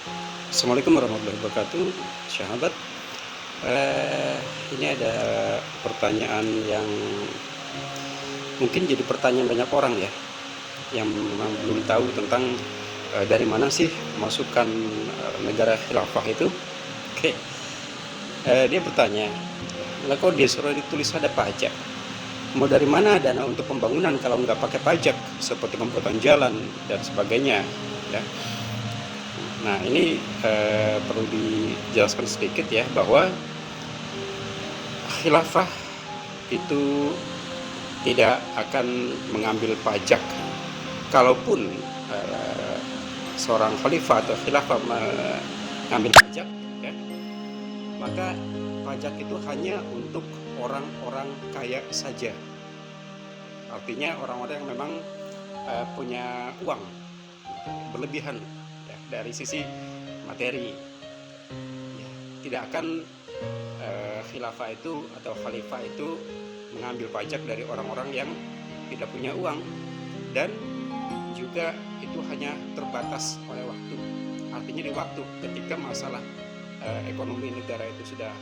Assalamualaikum warahmatullahi wabarakatuh, sahabat. Ini ada pertanyaan yang mungkin jadi pertanyaan banyak orang ya, yang memang belum tahu tentang dari mana sih masukan negara khilafah itu. Oke, dia bertanya, lah kok disuruh ditulis ada pajak? Mau dari mana dana untuk pembangunan kalau nggak pakai pajak, seperti pembuatan jalan dan sebagainya, ya. Nah, ini perlu dijelaskan sedikit ya, bahwa khilafah itu tidak akan mengambil pajak. Kalaupun seorang khalifah atau khilafah mengambil pajak, ya, maka pajak itu hanya untuk orang-orang kaya saja. Artinya orang-orang yang memang punya uang berlebihan ya, dari sisi materi. Ya, tidak akan khilafah itu atau khalifah itu mengambil pajak dari orang-orang yang tidak punya uang, dan juga itu hanya terbatas oleh waktu. Artinya di waktu ketika masalah ekonomi negara itu sudah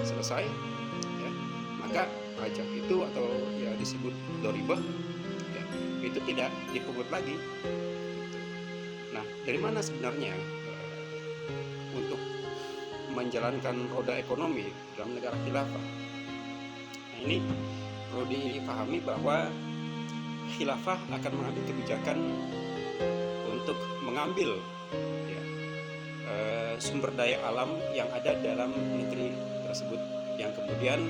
selesai, ya, maka pajak itu atau ya disebut doribah, ya, itu tidak dipungut lagi. Nah, dari mana sebenarnya untuk menjalankan roda ekonomi dalam negara khilafah? Nah, ini perlu dipahami bahwa khilafah akan mengambil kebijakan untuk mengambil ya, sumber daya alam yang ada dalam negeri tersebut, yang kemudian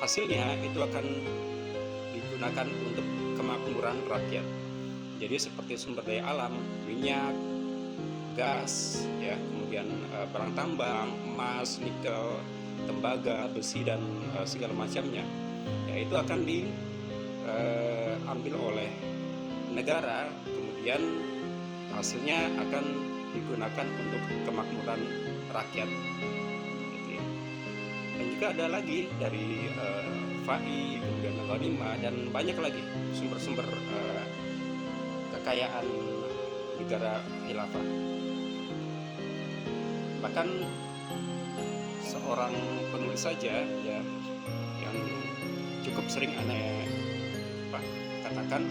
hasilnya itu akan digunakan untuk kemakmuran rakyat. Jadi seperti sumber daya alam, minyak, gas, ya, kemudian barang tambang, emas, nikel, tembaga, besi, dan segala macamnya, ya, itu akan diambil oleh negara, kemudian hasilnya akan digunakan untuk kemakmuran rakyat. Dan juga ada lagi dari FAI, kemudian ghanimah, dan banyak lagi sumber-sumber kekayaan negara khilafah. Bahkan seorang penulis saja ya, yang cukup sering aneh katakan,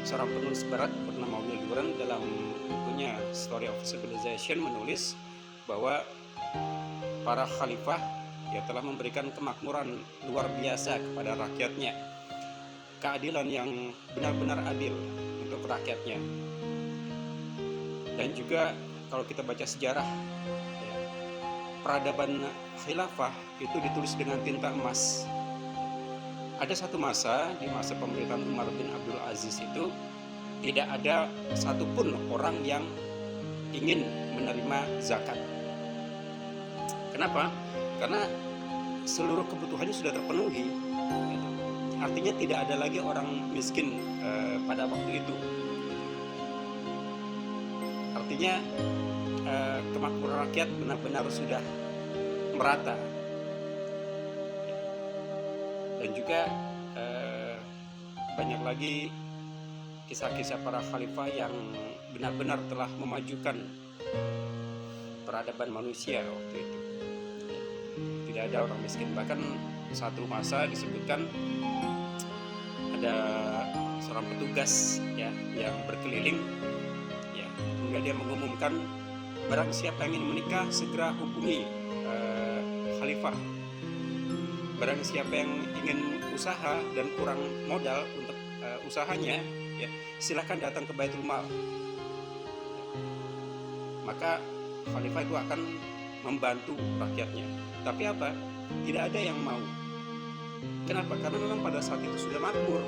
seorang penulis barat bernama Will Durant dalam bukunya Story of Civilization menulis bahwa para khalifah ya telah memberikan kemakmuran luar biasa kepada rakyatnya, keadilan yang benar-benar adil untuk rakyatnya. Dan juga kalau kita baca sejarah ya, peradaban khilafah itu ditulis dengan tinta emas. Ada satu masa, di masa pemerintahan Umar bin Abdul Aziz itu, tidak ada satupun orang yang ingin menerima zakat. Kenapa? Karena seluruh kebutuhannya sudah terpenuhi. Artinya tidak ada lagi orang miskin pada waktu itu. Artinya kemakmuran rakyat benar-benar sudah merata. Dan juga banyak lagi kisah-kisah para khalifah yang benar-benar telah memajukan peradaban manusia waktu itu. Tidak ada orang miskin. Bahkan satu masa disebutkan ada seorang petugas ya yang berkeliling ya, kemudian dia mengumumkan, barang siapa yang ingin menikah segera hubungi khalifah. Barang siapa yang ingin usaha dan kurang modal untuk usahanya, ya, silakan datang ke Baitul Mal. Maka khalifah itu akan membantu rakyatnya. Tapi apa? Tidak ada yang mau. Kenapa? Karena memang pada saat itu sudah makmur.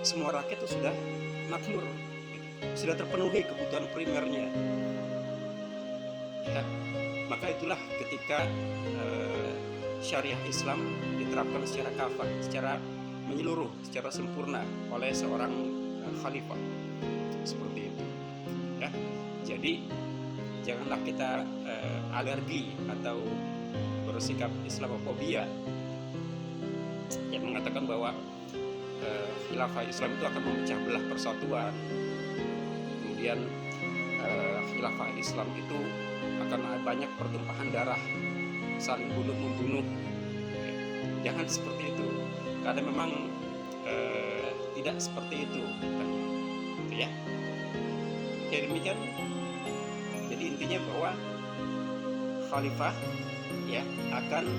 Semua rakyat itu sudah makmur, sudah terpenuhi kebutuhan primernya. Ya, maka itulah ketika syariah Islam diterapkan secara kafah, secara menyeluruh, secara sempurna oleh seorang khalifah. Seperti itu. Ya. Jadi janganlah kita alergi atau bersikap Islamofobia yang mengatakan bahwa khilafah Islam itu akan memecah belah persatuan, kemudian khilafah Islam itu akan banyak pertumpahan darah, saling bunuh membunuh. Jangan seperti itu, karena memang tidak seperti itu, gitu ya. Jadi demikian. Jadi intinya bahwa khalifah ya akan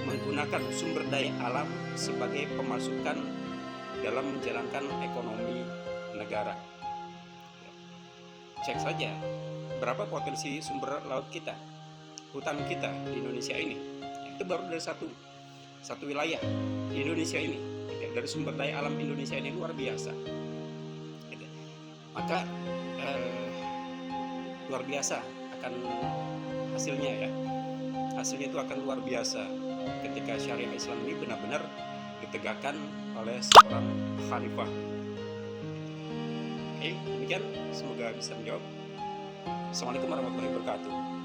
menggunakan sumber daya alam sebagai pemasukan dalam menjalankan ekonomi negara. Cek saja berapa potensi sumber laut kita, hutan kita di Indonesia ini. Itu baru dari satu wilayah di Indonesia ini. Dari sumber daya alam Indonesia ini luar biasa. Maka luar biasa akan hasilnya ya. Hasilnya itu akan luar biasa ketika syariah Islam ini benar-benar ditegakkan oleh seorang khalifah. Oke, demikian, semoga bisa menjawab. Assalamualaikum warahmatullahi wabarakatuh.